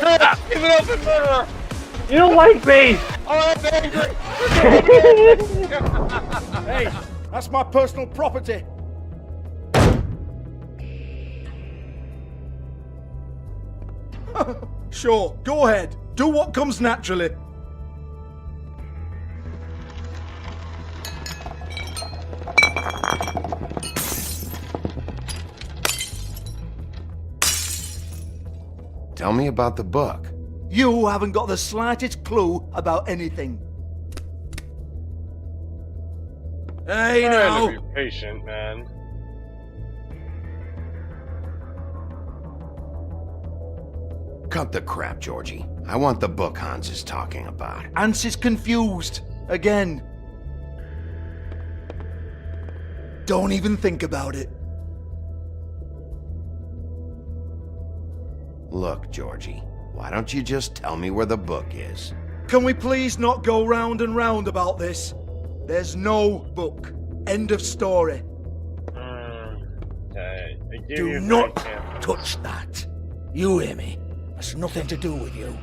Give it up and murder! You don't like me! Oh, I'm angry! Hey, that's my personal property. Sure, go ahead. Do what comes naturally. Tell me about the book. You haven't got the slightest clue about anything. Hey, Trying now. to be patient, man. Cut the crap, Jorgie. I want the book Hans is talking about. Hans is confused. Again. Don't even think about it. Look, Jorgie, why don't you just tell me where the book is? Can we please not go round and round about this? There's no book. End of story. Okay. I give Do you not my camera. touch that. You hear me? That's nothing to do with you.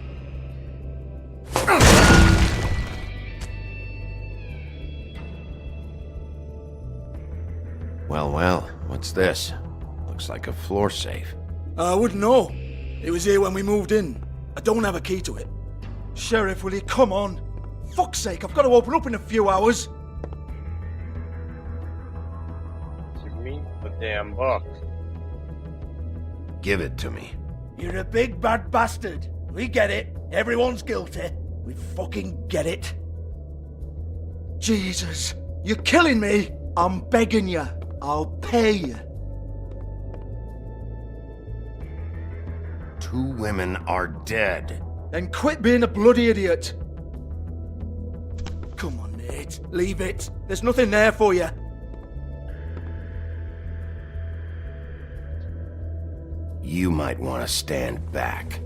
Well, what's this? Looks like a floor safe. I wouldn't know. It was here when we moved in. I don't have a key to it. Sheriff, will you come on? Fuck's sake, I've got to open up in a few hours. Give me the damn book. Give it to me. You're a big bad bastard. We get it. Everyone's guilty. We fucking get it. Jesus, you're killing me. I'm begging you. I'll pay you. 2 women are dead. Then quit being a bloody idiot. Come on, Nate. Leave it. There's nothing there for you. You might want to stand back.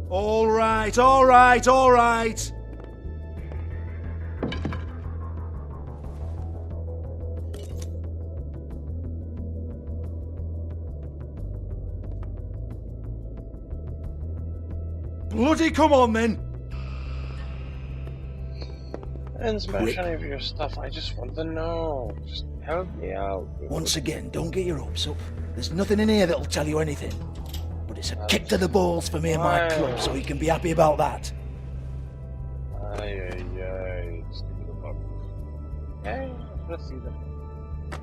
All right, all right, all right. Bloody come on then. I didn't smash any of your stuff. I just want to know. Just help me out. Dude. Once again, don't get your hopes up. There's nothing in here that'll tell you anything. But it's a kick to the balls for me and my club, so you can be happy about that. Ay. Just give me the book. Okay, let's see that.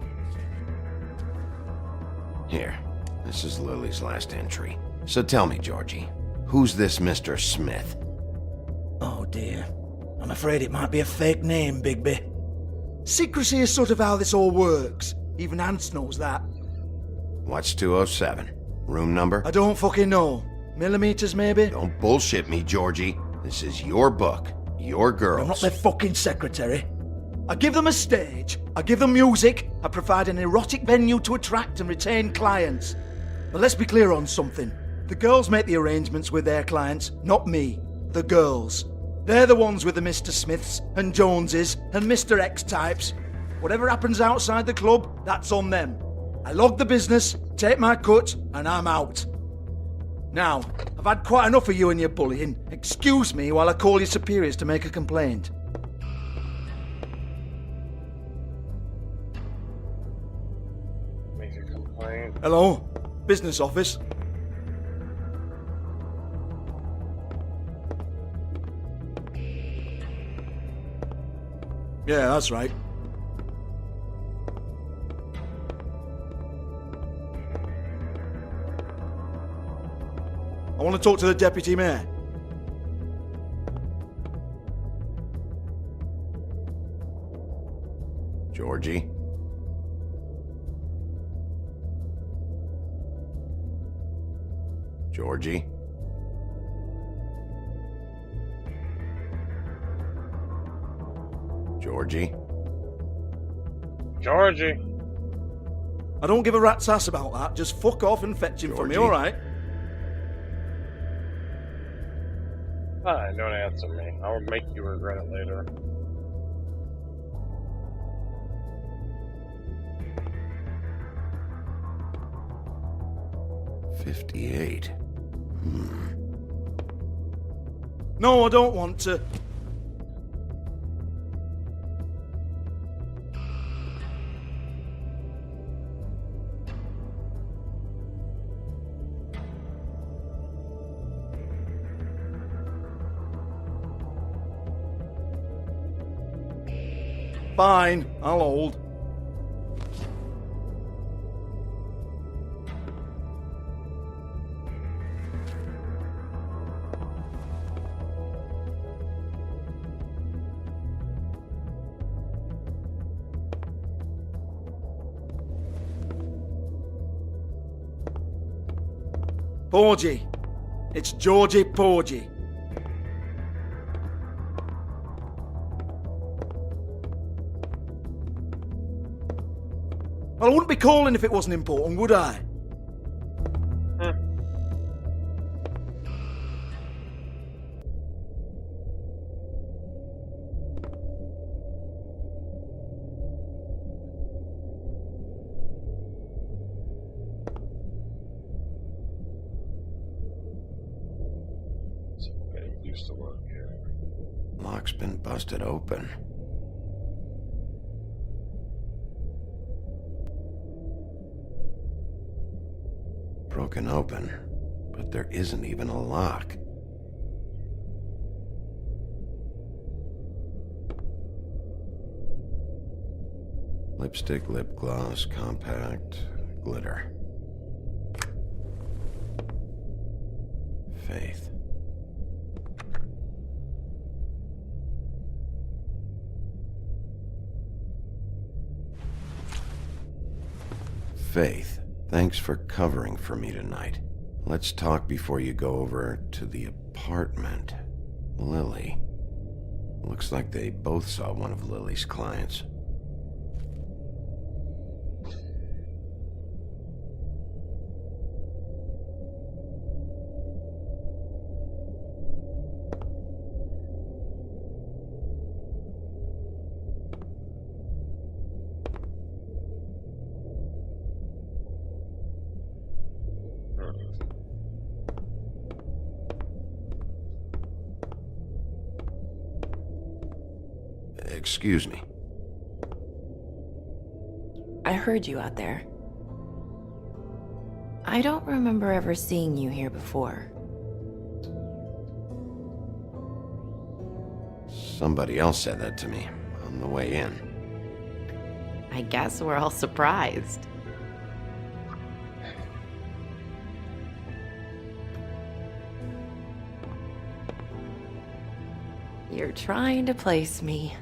Here, this is Lily's last entry. So tell me, Jorgie, who's this Mr. Smith? Oh dear. I'm afraid it might be a fake name, Bigby. Secrecy is sort of how this all works. Even Hans knows that. What's 207? Room number? I don't fucking know. Millimeters, maybe? Don't bullshit me, Jorgie. This is your book. Your girls. I'm not their fucking secretary. I give them a stage. I give them music. I provide an erotic venue to attract and retain clients. But let's be clear on something. The girls make the arrangements with their clients, not me. The girls. They're the ones with the Mr. Smiths and Joneses and Mr. X types. Whatever happens outside the club, that's on them. I log the business, take my cut, and I'm out. Now, I've had quite enough of you and your bullying. Excuse me while I call your superiors to make a complaint. Make a complaint. Hello? Business office? Yeah, that's right. I want to talk to the deputy mayor. Jorgie? Jorgie? Jorgie? Jorgie. I don't give a rat's ass about that. Just fuck off and fetch him for me, Jorgie. alright? Fine, don't answer me. I will make you regret it later. $58. No, I don't want to. Fine, I'll hold. Porgy. It's Jorgie Porgy. Well, I wouldn't be calling if it wasn't important, would I? Okay, used to work here. Lock's been busted open. Broken open, but there isn't even a lock. Lipstick, lip gloss, compact, glitter. Faith. Faith, thanks for covering for me tonight. Let's talk before you go over to the apartment. Lily. Looks like they both saw one of Lily's clients. Excuse me. I heard you out there. I don't remember ever seeing you here before. Somebody else said that to me on the way in. I guess we're all surprised. You're trying to place me.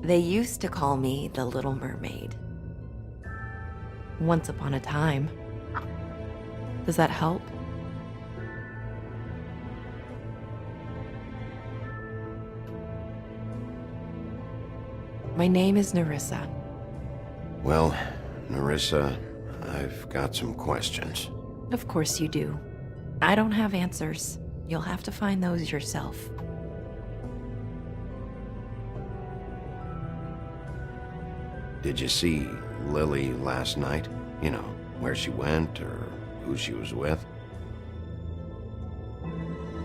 They used to call me the Little Mermaid. Once upon a time. Does that help? My name is Nerissa. Well, Nerissa, I've got some questions. Of course you do. I don't have answers. You'll have to find those yourself. Did you see Lily last night? You know, where she went or who she was with?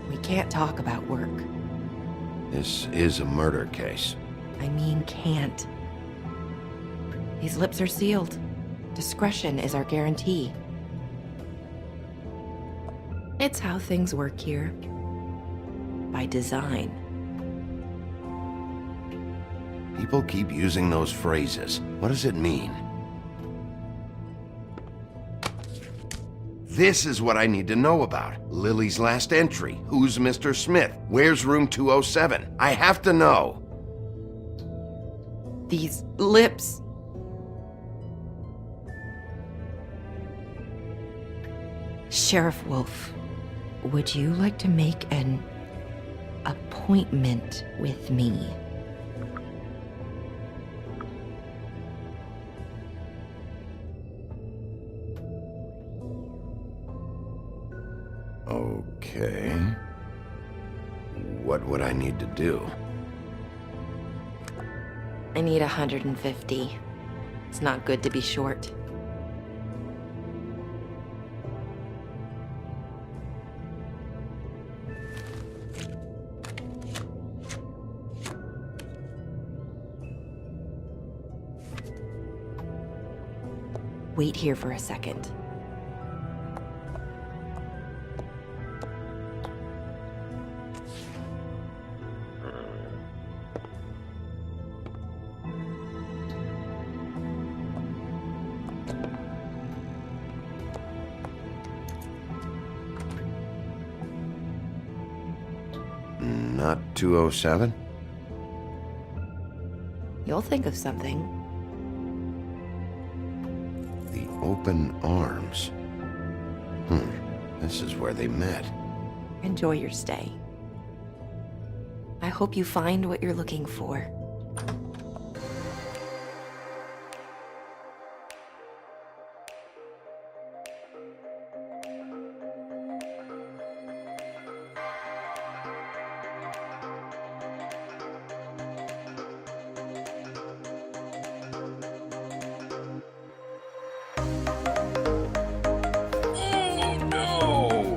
We can't talk about work. This is a murder case. I mean can't. These lips are sealed. Discretion is our guarantee. It's how things work here. By design. People keep using those phrases. What does it mean? This is what I need to know about. Lily's last entry. Who's Mr. Smith? Where's room 207? I have to know. These lips. Sheriff Wolf, would you like to make an appointment with me? Okay. What would I need to do? I need 150. It's not good to be short. Wait here for a second. Not 207? You'll think of something. The open arms. This is where they met. Enjoy your stay. I hope you find what you're looking for. Oh no!